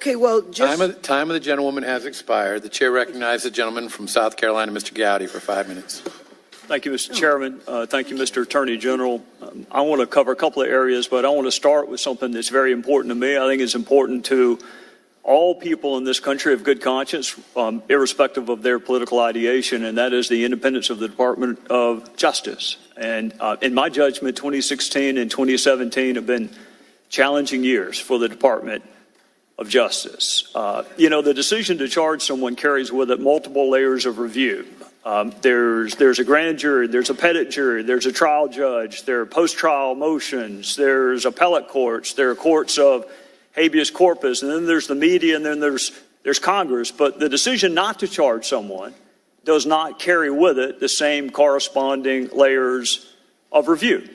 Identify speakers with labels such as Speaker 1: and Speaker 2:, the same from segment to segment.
Speaker 1: Okay, well, just...
Speaker 2: Time of the gentlewoman has expired. The chair recognizes the gentleman from South Carolina, Mr. Gowdy, for 5 minutes.
Speaker 3: Thank you, Mr. Chairman. Thank you, Mr. Attorney General. I want to cover a couple of areas, but I want to start with something that's very important to me. I think it's important to all people in this country of good conscience, irrespective of their political ideation, and that is the independence of the Department of Justice. And in my judgment, 2016 and 2017 have been challenging years for the Department of Justice. The decision to charge someone carries with it multiple layers of review. There's a grand jury, there's a petit jury, there's a trial judge, there are post-trial motions, there's appellate courts, there are courts of habeas corpus, and then there's the media, and then there's Congress. But the decision not to charge someone does not carry with it the same corresponding layers of review.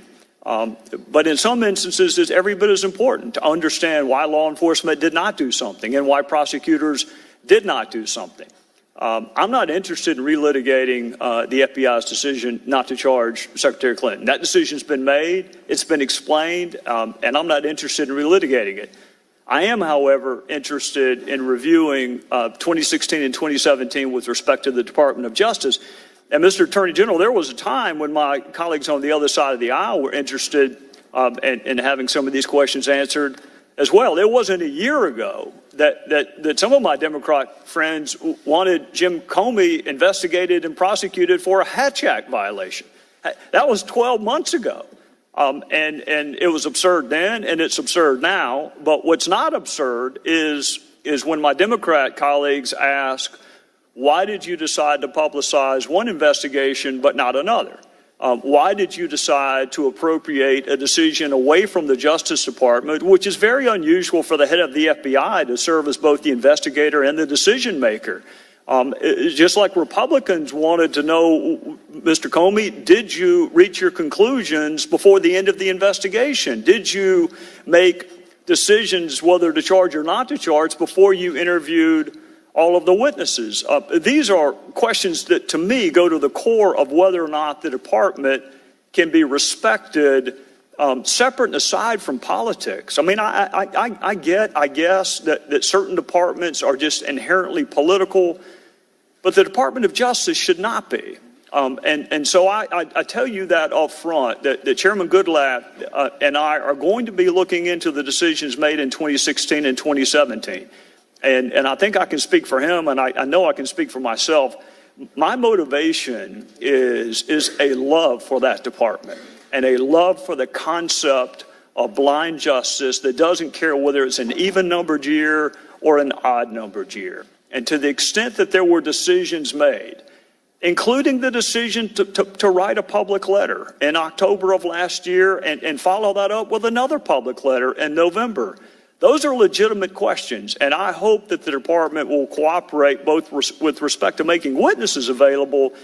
Speaker 3: But in some instances, it's every bit as important to understand why law enforcement did not do something and why prosecutors did not do something. I'm not interested in relitigating the FBI's decision not to charge Secretary Clinton. That decision's been made, it's been explained, and I'm not interested in relitigating it. I am, however, interested in reviewing 2016 and 2017 with respect to the Department of Justice. And Mr. Attorney General, there was a time when my colleagues on the other side of the aisle were interested in having some of these questions answered as well. It wasn't a year ago that some of my Democrat friends wanted Jim Comey investigated and prosecuted for a Hatch Act violation. That was 12 months ago. And it was absurd then, and it's absurd now. But what's not absurd is when my Democrat colleagues ask, why did you decide to publicize one investigation but not another? Why did you decide to appropriate a decision away from the Justice Department, which is very unusual for the head of the FBI to serve as both the investigator and the decision maker? Just like Republicans wanted to know, Mr. Comey, did you reach your conclusions before the end of the investigation? Did you make decisions whether to charge or not to charge before you interviewed all of the witnesses? These are questions that, to me, go to the core of whether or not the department can be respected, separate and aside from politics. I mean, I guess that certain departments are just inherently political, but the Department of Justice should not be. And so I tell you that up front, that Chairman Goodlatte and I are going to be looking into the decisions made in 2016 and 2017. And I think I can speak for him, and I know I can speak for myself. My motivation is a love for that department and a love for the concept of blind justice that doesn't care whether it's an even-numbered year or an odd-numbered year. And to the extent that there were decisions made, including the decision to write a public letter in October of last year and follow that up with another public letter in November, those are legitimate questions, and I hope that the department will cooperate both with respect to making witnesses available,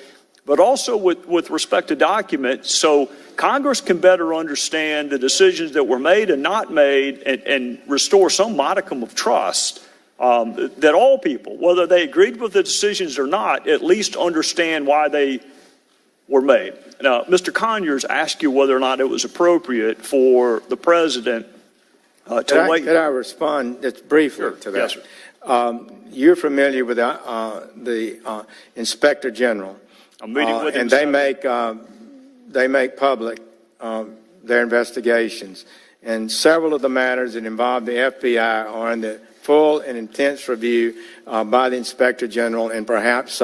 Speaker 3: but also with respect to documents so Congress can better understand the decisions that were made and not made and restore some modicum of trust that all people, whether they agreed with the decisions or not, at least understand why they were made. Now, Mr. Conyers asked you whether or not it was appropriate for the president Could
Speaker 4: I respond just briefly to that?
Speaker 3: Yes, sir.
Speaker 4: You're familiar with the Inspector General.
Speaker 3: I'm meeting with him.
Speaker 4: And they make public their investigations. And several of the matters that involve the FBI are under full and intense review by the Inspector General, and perhaps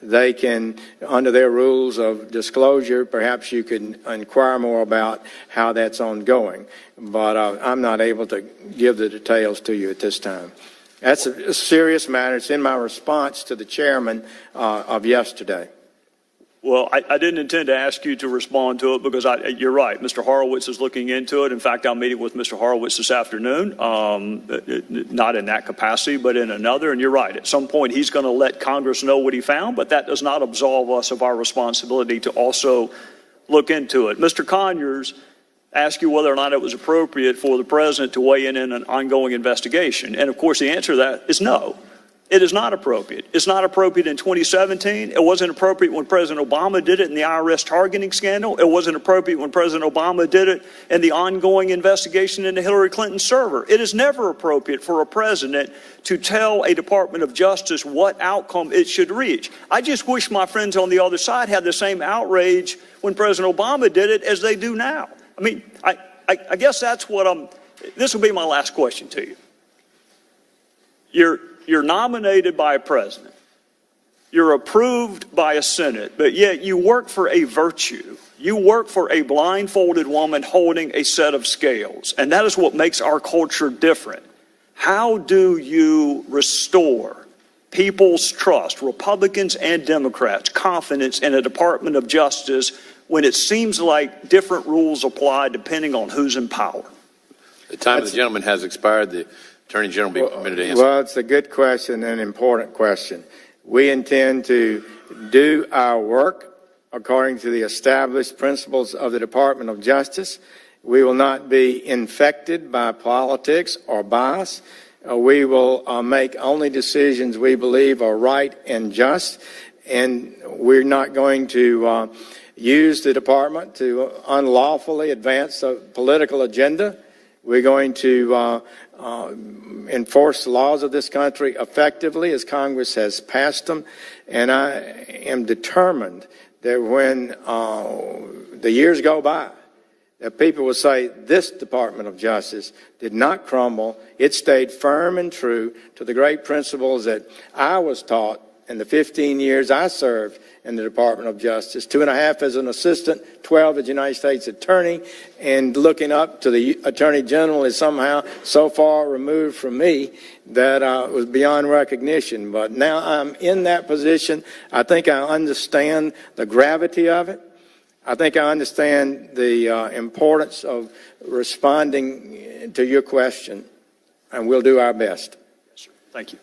Speaker 4: they can, under their rules of disclosure, perhaps you can inquire more about how that's ongoing. But I'm not able to give the details to you at this time. That's a serious matter. It's in my response to the chairman of yesterday.
Speaker 3: Well, I didn't intend to ask you to respond to it because you're right. Mr. Horowitz is looking into it. In fact, I'm meeting with Mr. Horowitz this afternoon, not in that capacity, but in another. And you're right. At some point, he's going to let Congress know what he found, but that does not absolve us of our responsibility to also look into it. Mr. Conyers asked you whether or not it was appropriate for the president to weigh in an ongoing investigation. And, of course, the answer to that is no. It is not appropriate. It's not appropriate in 2017. It wasn't appropriate when President Obama did it in the IRS targeting scandal. It wasn't appropriate when President Obama did it in the ongoing investigation into Hillary Clinton's server. It is never appropriate for a president to tell a Department of Justice what outcome it should reach. I just wish my friends on the other side had the same outrage when President Obama did it as they do now. I mean, I guess that's what this will be my last question to you. You're nominated by a president. You're approved by a Senate, but yet you work for a virtue. You work for a blindfolded woman holding a set of scales, and that is what makes our culture different. How do you restore people's trust, Republicans and Democrats, confidence in a Department of Justice when it seems like different rules apply depending on who's in power?
Speaker 2: The time of the gentleman has expired. The Attorney General will be permitted to answer.
Speaker 4: Well, it's a good question and an important question. We intend to do our work according to the established principles of the Department of Justice. We will not be infected by politics or bias. We will make only decisions we believe are right and just, and we're not going to use the department to unlawfully advance a political agenda. We're going to enforce the laws of this country effectively as Congress has passed them. And I am determined that when the years go by, that people will say this Department of Justice did not crumble. It stayed firm and true to the great principles that I was taught in the 15 years I served in the Department of Justice, 2.5 as an assistant, 12 as United States Attorney, and looking up to the Attorney General is somehow so far removed from me that it was beyond recognition. But now I'm in that position. I think I understand the gravity of it. I think I understand the importance of responding to your question, and we'll do our best.
Speaker 3: Yes, sir. Thank you.